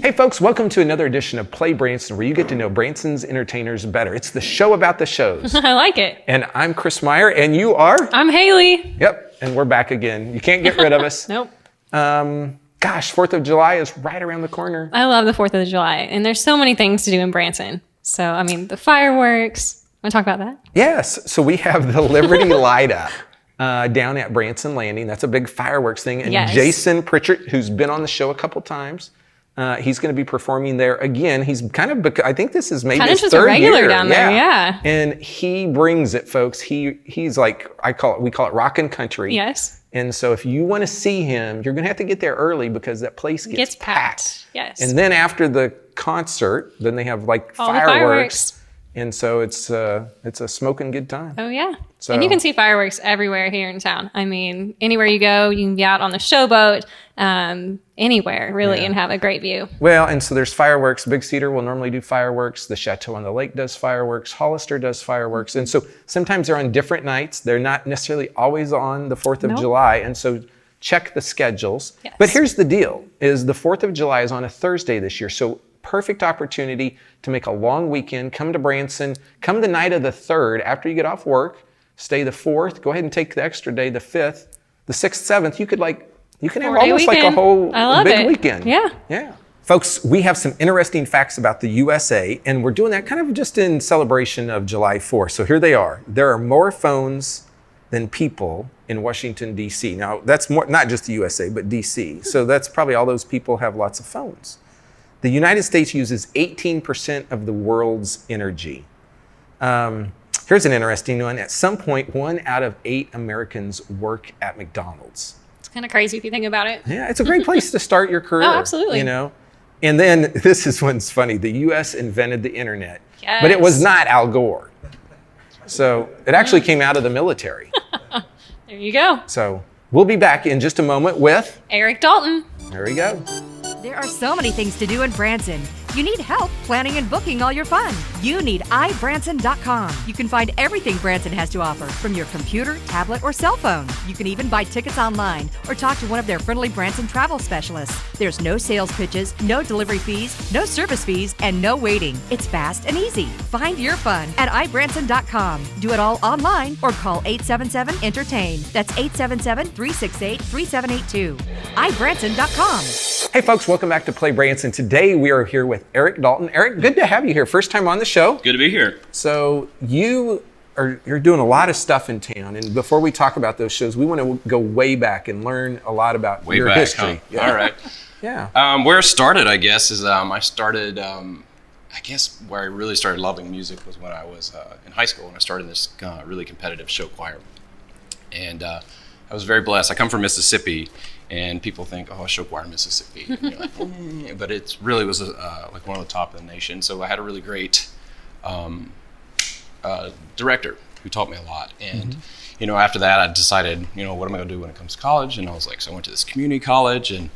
Hey folks, welcome to another edition of Play Branson, where you get to know Branson's entertainers better. It's the show about the shows. I like it. And I'm Chris Meyer, and you are? I'm Haley. Yep, and we're back again. You can't get rid of us. Nope. Gosh, 4th of July is right around the corner. I love the 4th of July, and there's so many things to do in Branson. So, I mean, the fireworks. Want to talk about that? Yes, so we have the Liberty Light Up down at Branson Landing. That's a big fireworks thing. And Yes. Jason Pritchett, who's been on the show a couple times, he's going to be performing there again. He's kind of, I think this is maybe his just third a regular year. down there, yeah. And he brings it, folks. He's like, we call it rockin' country. Yes. And so if you want to see him, you're going to have to get there early because that place gets packed. Yes. And then after the concert, then they have like All the fireworks. And so it's a smoking good time. Oh, yeah. So- And you can see fireworks everywhere here in town. I mean, anywhere you go, you can be out on the showboat, anywhere, really, Yeah. and have a great view. Well, and so there's fireworks. Big Cedar will normally do fireworks. The Chateau on the Lake does fireworks. Hollister does fireworks. And so sometimes they're on different nights. They're not necessarily always on the 4th of Nope. July. And so check the schedules. Yes. But here's the deal, is the 4th of July is on a Thursday this year. So perfect opportunity to make a long weekend. Come to Branson. Come the night of the 3rd after you get off work. Stay the 4th. Go ahead and take the extra day, the 5th. The 6th, 7th, you can have 4-day almost like a weekend. whole I love big it. weekend. Yeah. Yeah. Folks, we have some interesting facts about the USA, and we're doing that kind of just in celebration of July 4th. So here they are. There are more phones than people in Washington, D.C. Now, that's more not just the USA, but D.C. So that's probably all those people have lots of phones. The United States uses 18% of the world's energy. Here's an interesting one. At some point, 1 out of 8 Americans work at McDonald's. It's kind of crazy if you think about it. Yeah, it's a great place to start your career. Oh, absolutely. You know, and then this one's funny. The U.S. invented the internet, Yes. but it was not Al Gore. So it actually came out of the military. There you go. So we'll be back in just a moment with. Eric Dalton. There we go. There are so many things to do in Branson. You need help planning and booking all your fun. You need iBranson.com. You can find everything Branson has to offer from your computer, tablet, or cell phone. You can even buy tickets online or talk to one of their friendly Branson travel specialists. There's no sales pitches, no delivery fees, no service fees, and no waiting. It's fast and easy. Find your fun at iBranson.com. Do it all online or call 877-ENTERTAIN. That's 877-368-3782. iBranson.com. Hey folks, welcome back to Play Branson. Today we are here with Eric Dalton. Eric, good to have you here. First time on the show. Good to be here. So you're doing a lot of stuff in town, and before we talk about those shows, we want to go way back and learn a lot about your history. Huh? Yeah. All right. Yeah. Where it started, I guess, is I started. I guess where I really started loving music was when I was in high school, and I started this really competitive show choir. And I was very blessed. I come from Mississippi, and people think, "Oh, show choir in Mississippi," and you're like, but it really was like one of the top of the nation. So I had a really great director who taught me a lot. And after that, I decided, what am I going to do when it comes to college? And I was like, so I went to this community college, and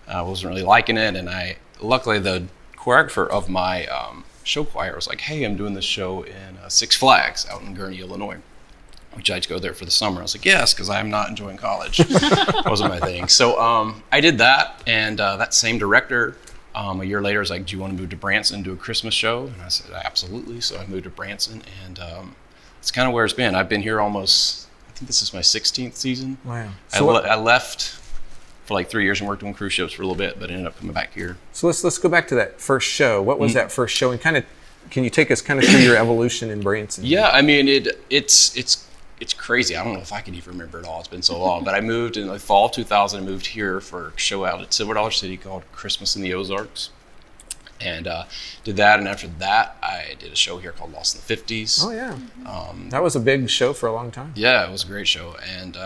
I wasn't really liking it. And luckily, the choreographer of my show choir was like, "Hey, I'm doing this show in Six Flags out in Gurnee, Illinois. Would you like to go there for the summer?" I was like, "Yes," because I'm not enjoying college. Wasn't my thing. So I did that, and that same director, a year later, was like, "Do you want to move to Branson and do a Christmas show?" And I said, "Absolutely." So I moved to Branson, and it's kind of where it's been. I've been here almost, I think this is my 16th season. Wow. I left for like 3 years and worked on cruise ships for a little bit, but ended up coming back here. So let's go back to that first show. What was that first show? And can you take us kind of through your evolution in Branson? Yeah, I mean, it's crazy. I don't know if I can even remember it all. It's been so long. But I moved in the fall of 2000. I moved here for a show out at Silver Dollar City called Christmas in the Ozarks. And did that. And after that, I did a show here called Lost in the 50s. Oh, yeah. That was a big show for a long time. Yeah, it was a great show. And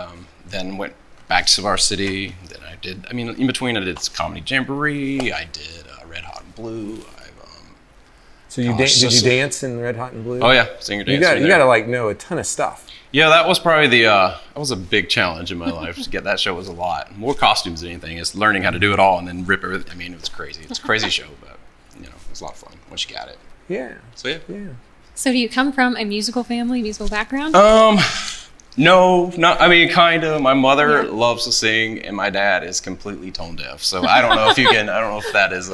then went back to Silver City. Then in between, I did Comedy Jamboree. I did Red Hot and Blue. So did you dance in Red Hot and Blue? Oh, yeah. Singer dance. You got to know a ton of stuff. Yeah, that was probably that was a big challenge in my life. To get that show was a lot. More costumes than anything. It's learning how to do it all and then rip everything. I mean, it was crazy. It's a crazy show, but it was a lot of fun once you got it. Yeah. So yeah. So do you come from a musical family, musical background? No, not. I mean, kind of. My mother loves to sing, and my dad is completely tone deaf. So I don't know if you can. I don't know if that is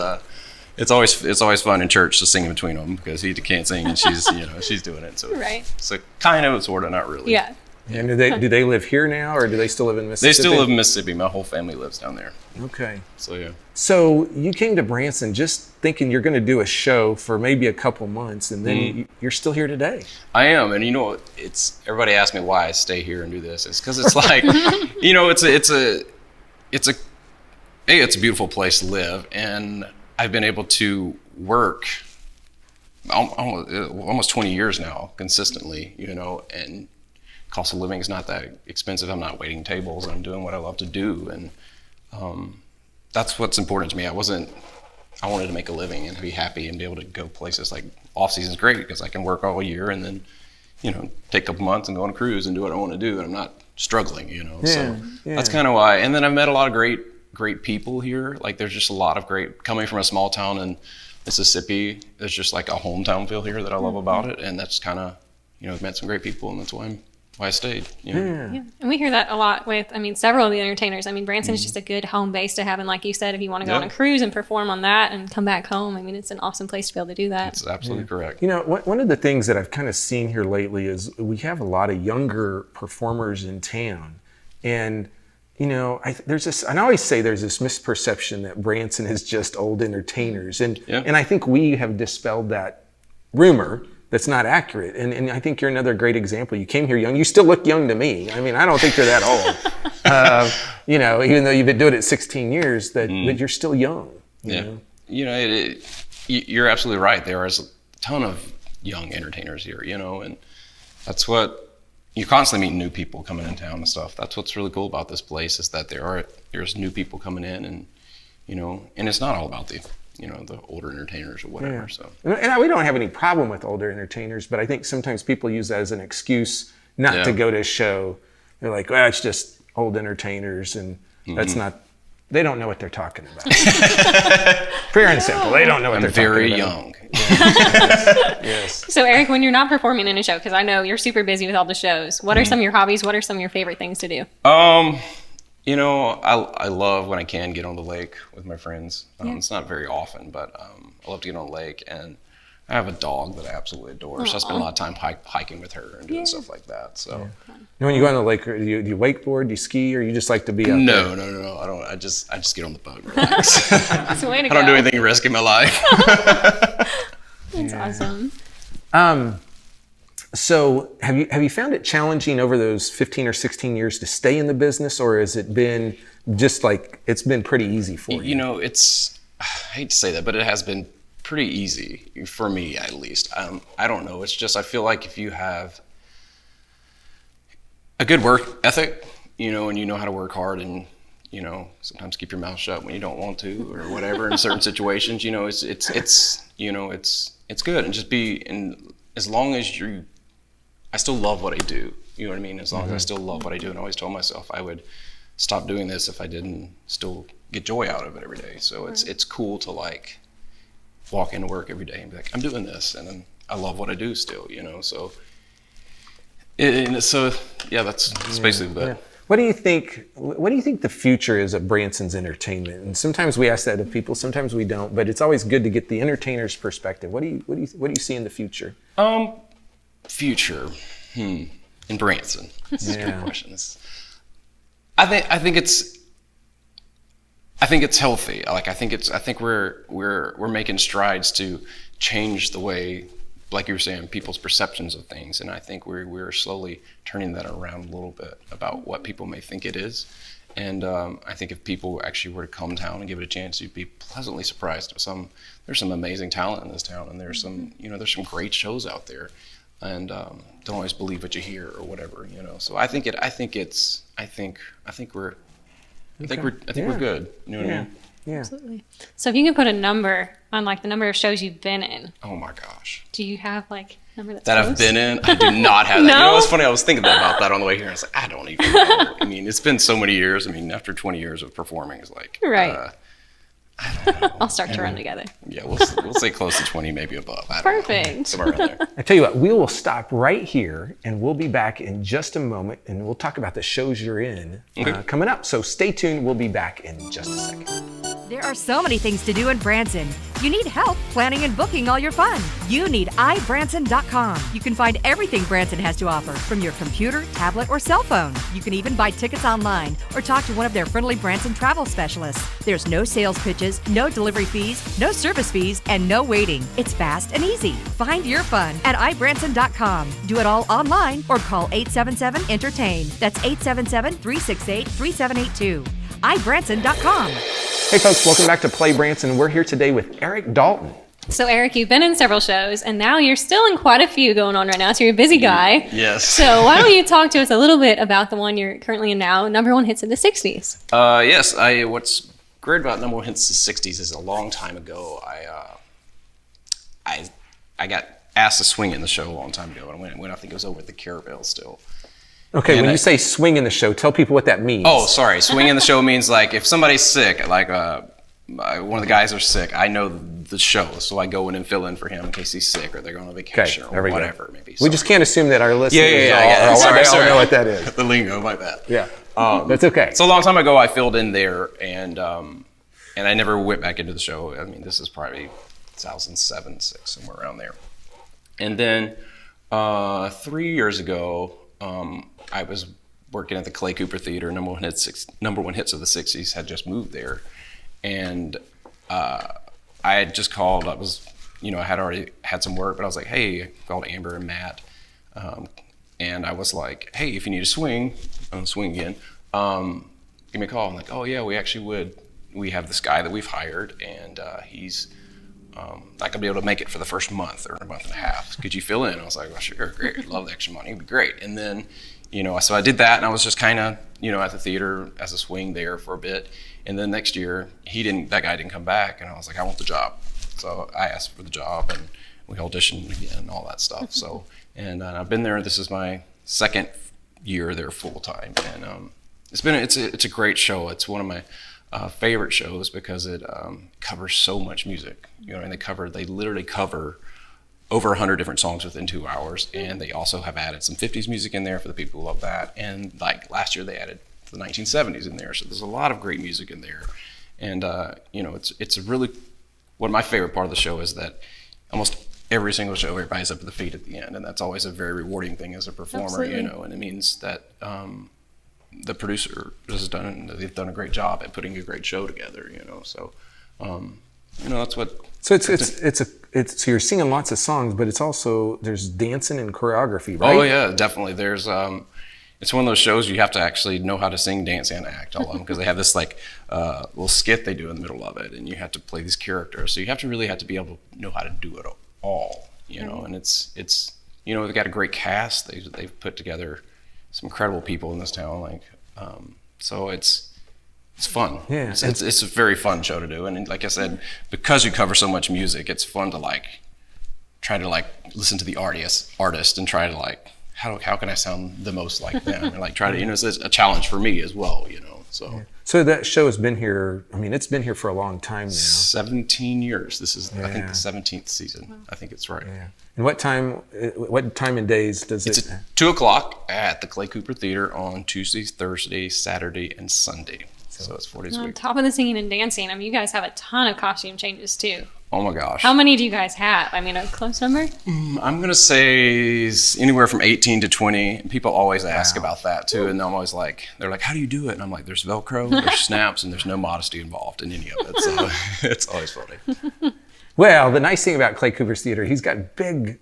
it's always fun in church to sing in between them because he can't sing and she's she's doing it. So Right. So kind of, sort of, not really. Yeah. And do they live here now, or do they still live in Mississippi? They still live in Mississippi. My whole family lives down there. Okay. So yeah. So you came to Branson just thinking you're going to do a show for maybe a couple months, and then you're still here today. I am, and it's everybody asks me why I stay here and do this. It's because it's like, it's a beautiful place to live, and I've been able to work almost 20 years now consistently, and cost of living is not that expensive. I'm not waiting tables. I'm doing what I love to do, and that's what's important to me. I wanted to make a living and be happy and be able to go places. Like off season is great because I can work all year and then, take a couple months and go on a cruise and do what I want to do, and I'm not struggling, So that's kind of why. And then I've met a lot of great people here. Like there's just a lot of great, coming from a small town in Mississippi, there's just like a hometown feel here that I love about it, and that's kind of, I've met some great people, and that's why I stayed. Yeah. And we hear that a lot with, several of the entertainers. Branson is just a good home base to have. And like you said, if you want to go on a cruise and perform on that and come back home, it's an awesome place to be able to do that. That's absolutely correct. One of the things that I've kind of seen here lately is we have a lot of younger performers in town. And, there's this, and I always say there's this misperception that Branson is just old entertainers. And I think we have dispelled that rumor. That's not accurate. And I think you're another great example. You came here young. You still look young to me. I don't think you're that old. Even though you've been doing it 16 years, but you're still young. You know? You're absolutely right. There is a ton of young entertainers here, and that's what, you constantly meet new people coming in town and stuff. That's what's really cool about this place is that there's new people coming in and, and it's not all about the older entertainers or whatever. Yeah. So, and we don't have any problem with older entertainers, but I think sometimes people use that as an excuse not to go to a show. They're like, well, it's just old entertainers, and that's not. They don't know what they're talking about. Pure and simple. They don't know what they're talking about. Very young. Yes. So Eric, when you're not performing in a show, because I know you're super busy with all the shows, what are some of your hobbies? What are some of your favorite things to do? I love when I can get on the lake with my friends. It's not very often, but I love to get on the lake, and I have a dog that I absolutely adore. So I spend a lot of time hiking with her and doing stuff like that. So When you go on the lake, do you wakeboard, do you ski, or you just like to be out there? No. I don't. I just get on the boat and relax. That's the way to go. I don't do anything risky in my life. That's awesome. So have you found it challenging over those 15 or 16 years to stay in the business, or has it been just like it's been pretty easy for you? I hate to say that, but it has been pretty easy for me, at least. I don't know. It's just I feel like if you have a good work ethic, and you know how to work hard, and sometimes keep your mouth shut when you don't want to, or whatever in certain situations. It's good, and just be, and as long as I still love what I do. You know what I mean? As long as I still love what I do, and I always told myself I would stop doing this if I didn't still get joy out of it every day. So it's cool to like walk into work every day and be like, I'm doing this, and then I love what I do still. So that's basically that. Yeah. What do you think? What do you think the future is of Branson's entertainment? And sometimes we ask that of people, sometimes we don't. But it's always good to get the entertainer's perspective. What do you see in the future? Future in Branson. This is a good question. I think it's healthy. Like I think we're making strides to change the way, like you were saying, people's perceptions of things, and I think we're slowly turning that around a little bit about what people may think it is. And I think if people actually were to come down and give it a chance, you'd be pleasantly surprised. There's some amazing talent in this town, and there's some great shows out there, and don't always believe what you hear or whatever. So I think we're good. You know what I mean? Yeah. Absolutely. So if you could put a number on like the number of shows you've been in. Oh my gosh. Do you have like a number that's that close? I've been in? I do not have that. No? It's funny. I was thinking about that on the way here. And I was like, I don't even know. It's been so many years. After 20 years of performing, it's like, right. I don't know. I'll start to run together. Yeah, we'll say close to 20, maybe above. I don't know. Perfect. Somewhere around there. I tell you what, we will stop right here, and we'll be back in just a moment, and we'll talk about the shows you're in coming up. So stay tuned. We'll be back in just a second. There are so many things to do in Branson. You need help planning and booking all your fun. You need iBranson.com. You can find everything Branson has to offer from your computer, tablet, or cell phone. You can even buy tickets online or talk to one of their friendly Branson travel specialists. There's no sales pitches, no delivery fees, no service fees, and no waiting. It's fast and easy. Find your fun at iBranson.com. Do it all online or call 877-ENTERTAIN. That's 877-368-3782. iBranson.com. Hey folks, welcome back to Play Branson. We're here today with Eric Dalton. So Eric, you've been in several shows, and now you're still in quite a few going on right now, so you're a busy guy. Yes. So why don't you talk to us a little bit about the one you're currently in now, number one hits in the 60s? Yes, what's great about number one hits in the 60s is a long time ago, I got asked to swing in the show a long time ago, and when I think it was over at the Caravel still. Okay, when you say swing in the show, tell people what that means. Oh, sorry. Swing in the show means like if somebody's sick, like one of the guys are sick, I know the show, so I go in and fill in for him in case he's sick or they're going on vacation or whatever. Maybe. We just can't assume that our listeners all sorry. know what that is. The lingo, my bad. Yeah, that's okay. So a long time ago, I filled in there, and I never went back into the show. I mean, this is probably 2007, 6, somewhere around there. And then 3 years ago, I was working at the Clay Cooper Theater. Number one hits of the 60s had just moved there. And I had just called. I had already had some work, but I was like, hey, I called Amber and Matt. And I was like, hey, if you need a swing, I'm going to swing again. Give me a call. I'm like, oh, yeah, we actually would. We have this guy that we've hired, and he's not going to be able to make it for the first month or a month and a half. Could you fill in? I was like, well, sure, great. I'd love the extra money. It'd be great. And then, so I did that, and I was just kind of, at the theater as a swing there for a bit. And then next year, that guy didn't come back, and I was like, I want the job. So I asked for the job, and we auditioned again and all that stuff. So, and I've been there. This is my second year there full time, and it's a great show. It's one of my favorite shows because it covers so much music. They literally cover over 100 different songs within 2 hours, and they also have added some 50s music in there for the people who love that. And like last year, they added the 1970s in there, so there's a lot of great music in there. And it's a really, one of my favorite part of the show is that almost every single show everybody's up at the feet at the end, and that's always a very rewarding thing as a performer. Absolutely. And it means that the producer they've done a great job at putting a great show together. So that's what. So so you're singing lots of songs, but there's dancing and choreography, right? Oh yeah, definitely. There's it's one of those shows you have to actually know how to sing, dance, and act all of them, because they have this little skit they do in the middle of it, and you have to play these characters. So you have to be able to know how to do it all, And it's they've got a great cast. They've put together some incredible people in this town, so it's fun. Yeah, it's a very fun show to do, and like I said, because you cover so much music, it's fun to try to listen to the artist and try to how can I sound the most like them, and try to it's a challenge for me as well, So that show has been here. I mean, it's been here for a long time now. 17 years. This is I think the 17th season. Wow. I think it's right. Yeah. And what time and days does it? It's at 2:00 at the Clay Cooper Theater on Tuesdays, Thursdays, Saturday, and Sunday. So it's 4 days a week. On top of the singing and dancing, I mean, you guys have a ton of costume changes too. Oh my gosh. How many do you guys have? I mean, a close number? I'm going to say anywhere from 18 to 20. People always ask about that too. And I'm always they're like, how do you do it? And I'm like, there's Velcro, there's snaps, and there's no modesty involved in any of it. So it's always funny. Well, the nice thing about Clay Cooper's theater, he's got big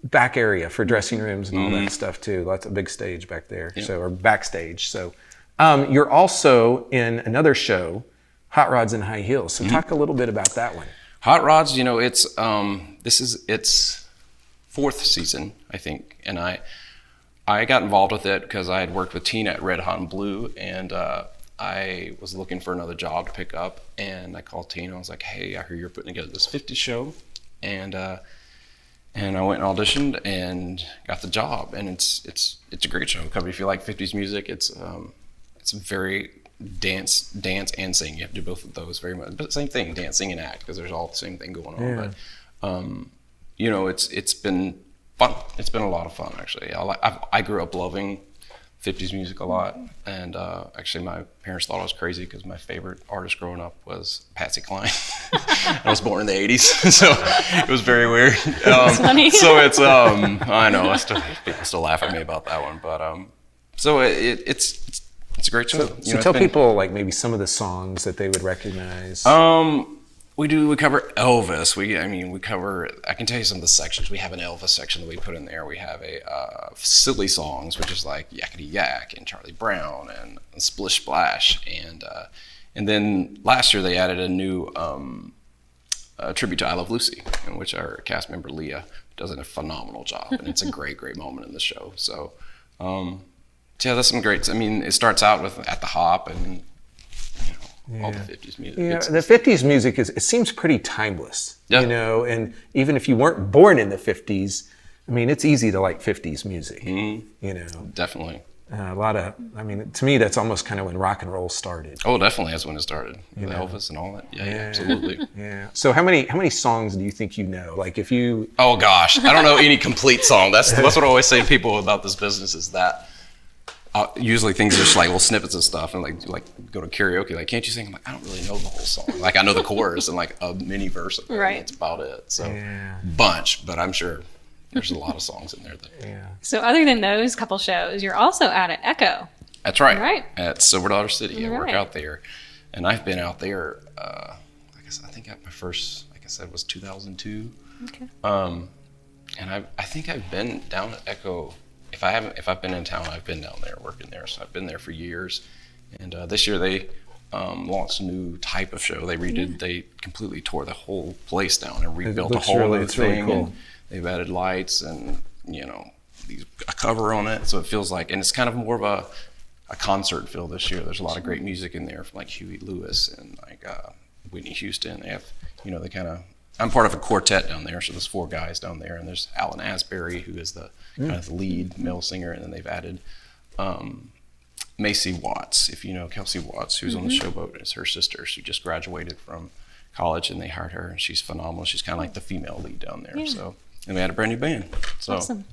back area for dressing rooms and all that stuff too. Lots of big stage back there, or backstage. So you're also in another show, Hot Rods and High Heels. So talk a little bit about that one. Hot Rods, it's this is its 4th season, I think, and I got involved with it because I had worked with Tina at Red Hot and Blue, and I was looking for another job to pick up, and I called Tina. I was like, "Hey, I hear you're putting together this 50s show," and I went and auditioned and got the job, and it's a great show. If you like 50s music, it's very dance and sing. You have to do both of those very much, but same thing, dance, sing, and act, because there's all the same thing going on. But it's been fun. It's been a lot of fun, actually. I grew up loving 50s music a lot. And actually, my parents thought I was crazy because my favorite artist growing up was Patsy Cline. I was born in the 80s, so it was very weird. That's funny. So it's, I know, people still laugh at me about that one. But so it's a great show. So tell people like maybe some of the songs that they would recognize. We cover Elvis. We cover, I can tell you some of the sections. We have an Elvis section that we put in there. We have a silly songs, which is like Yakety Yak and Charlie Brown and Splish Splash. And then last year they added a new tribute to I Love Lucy, in which our cast member Leah does a phenomenal job. And it's a great, great moment in the show. So, yeah, that's some great, it starts out with At the Hop and all the 50s music. Yeah, the 50s music it seems pretty timeless, Yeah. and even if you weren't born in the 50s, it's easy to like 50s music, Definitely. A lot of, to me, that's almost kind of when rock and roll started. Oh, definitely, that's when it started. With Elvis and all that. Yeah, absolutely. Yeah. So how many songs do you think you know? Like if you... Oh gosh, I don't know any complete song. That's what I always say to people about this business is that usually things are just like little snippets of stuff, and like go to karaoke, like, can't you sing? I'm like, I don't really know the whole song. Like I know the chorus and like a mini verse of it. Right. That's about it. So bunch, but I'm sure there's a lot of songs in there. So other than those couple shows, you're also out at Echo. That's right. Right. At Silver Dollar City. I work Right. out there, and I've been out there. I think my first, like I said, was 2002. Okay. And I think I've been down at Echo. If I've been in town, I've been down there working there. So I've been there for years. And this year they launched a new type of show. They completely tore the whole place down and rebuilt a whole other thing. Really cool. And they've added lights and a cover on it. So it feels like, and it's kind of more of a concert feel this year. There's a lot of great music in there from like Huey Lewis and like Whitney Houston. They have, they kind of. I'm part of a quartet down there, so there's 4 guys down there, and there's Alan Asbury, who is the kind of the lead male singer, and then they've added Macy Watts, if you know Kelsey Watts, who's on the Showboat. It's her sister. She just graduated from college, and they hired her, and she's phenomenal. She's kind of like the female lead down there. Yeah. So, and we had a brand new band. So, Awesome.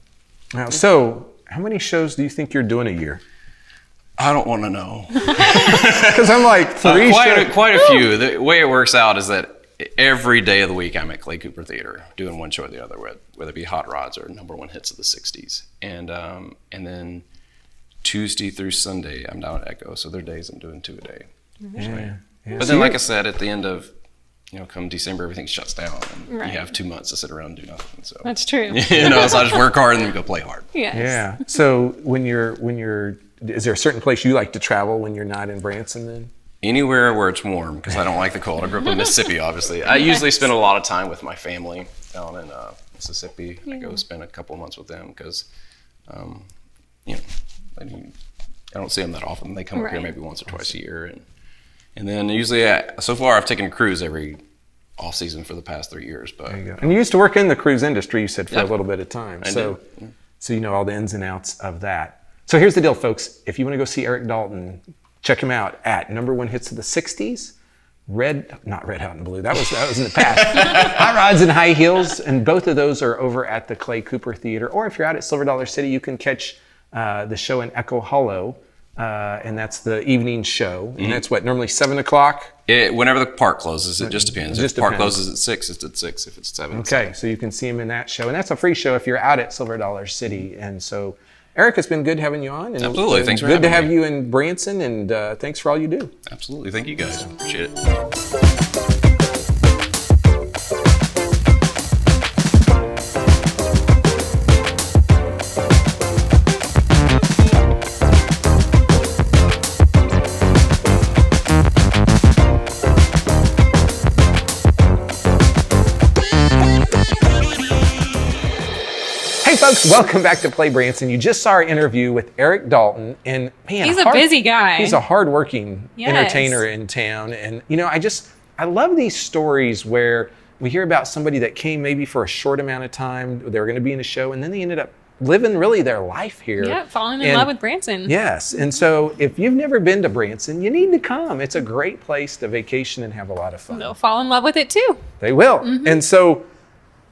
Now, so how many shows do you think you're doing a year? I don't want to know. Because I'm like 3 shows. Quite a few. The way it works out is that every day of the week I'm at Clay Cooper Theater doing one show or the other, whether it be Hot Rods or number 1 hits of the 60s. And then Tuesday through Sunday I'm down at Echo, so there are days I'm doing 2 a day. Yeah. But then, like I said, at the end of, come December, everything shuts down, and Right. you have 2 months to sit around and do nothing. So That's true. so I just work hard and then go play hard. Yes. Yeah. So when you're, is there a certain place you like to travel when you're not in Branson then? Anywhere where it's warm, because I don't like the cold. I grew up in Mississippi, obviously. I usually spend a lot of time with my family down in Mississippi. I go spend a couple of months with them because, I don't see them that often. They come up here Right. maybe once or twice a year. And then usually, so far, I've taken a cruise every off season for the past 3 years. But There you go. And you used to work in the cruise industry, you said, for Yeah. a little bit of time. I So did. you know all the ins and outs of that. So here's the deal, folks. If you want to go see Eric Dalton, check him out at number 1 hits of the 60s. Not Red, Hot, and Blue. That was in the past. Hot Rods and High Heels, and both of those are over at the Clay Cooper Theater. Or if you're out at Silver Dollar City, you can catch the show in Echo Hollow, and that's the evening show. And that's normally 7 o'clock. Whenever the park closes, it just depends. It just If the park depends. closes at 6, it's at 6. If it's 7, it's Okay, so you can see him in that show, and that's a free show if you're out at Silver Dollar City. And so, Eric, it's been good having you on. And Absolutely. Thanks for good to having have me. you in Branson, and thanks for all you do. Absolutely. Thank you guys. Appreciate it. Hey, folks, welcome back to Play Branson. You just saw our interview with Eric Dalton, and man, He's a busy guy. He's a hardworking Yes. entertainer in town, and I love these stories where we hear about somebody that came maybe for a short amount of time. They were going to be in a show, and then they ended up living really their life here. Yeah, falling in And- love with Branson. Yes, and so if you've never been to Branson, you need to come. It's a great place to vacation and have a lot of fun. They'll fall in love with it too. They will. Mm-hmm. And so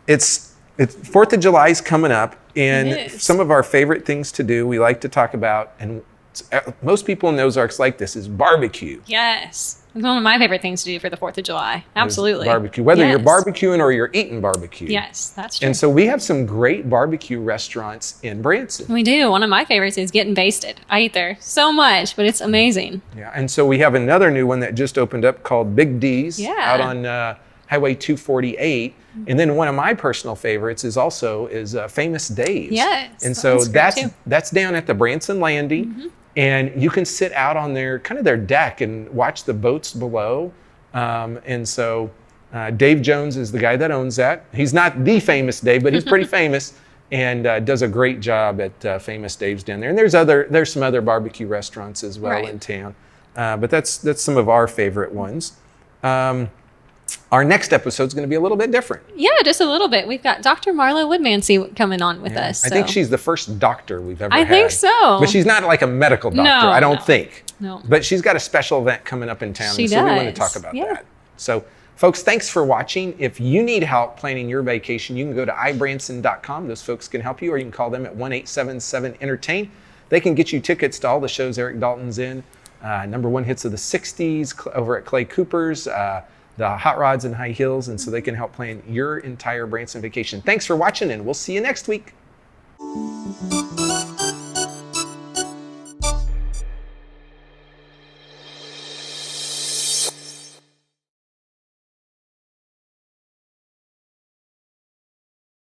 it's 4th of July is coming up, and It is. some of our favorite things to do, we like to talk about, and most people in the Ozarks like this, is barbecue. Yes. It's one of my favorite things to do for the 4th of July. Absolutely. Barbecue, whether you're Yes. barbecuing or you're eating barbecue. Yes, that's true. And so we have some great barbecue restaurants in Branson. We do. One of my favorites is Getting Basted. I eat there so much, but it's amazing. Yeah, and so we have another new one that just opened up called Big D's out on Highway 248. And then one of my personal favorites is Famous Dave's. Yes, and so that's great too. that's down at the Branson Landing, and you can sit out on their deck and watch the boats below. And so Dave Jones is the guy that owns that. He's not the famous Dave, but he's pretty famous, and does a great job at Famous Dave's down there. And there's some other barbecue restaurants as well in town, but that's some of our favorite ones. Our next episode is going to be a little bit different. Yeah, just a little bit. We've got Dr. Marla Woodmansee coming on with us. I think she's the first doctor we've ever had. I think so. But she's not like a medical doctor, I don't think. No. But she's got a special event coming up in town, She so we want to does. talk about Yeah. that. So, folks, thanks for watching. If you need help planning your vacation, you can go to ibranson.com. Those folks can help you, or you can call them at 1-877-ENTERTAIN. They can get you tickets to all the shows Eric Dalton's in. #1 hits of the 60s over at Clay Cooper's, the Hot Rods and High Heels, and so they can help plan your entire Branson vacation. Thanks for watching, and we'll see you next week.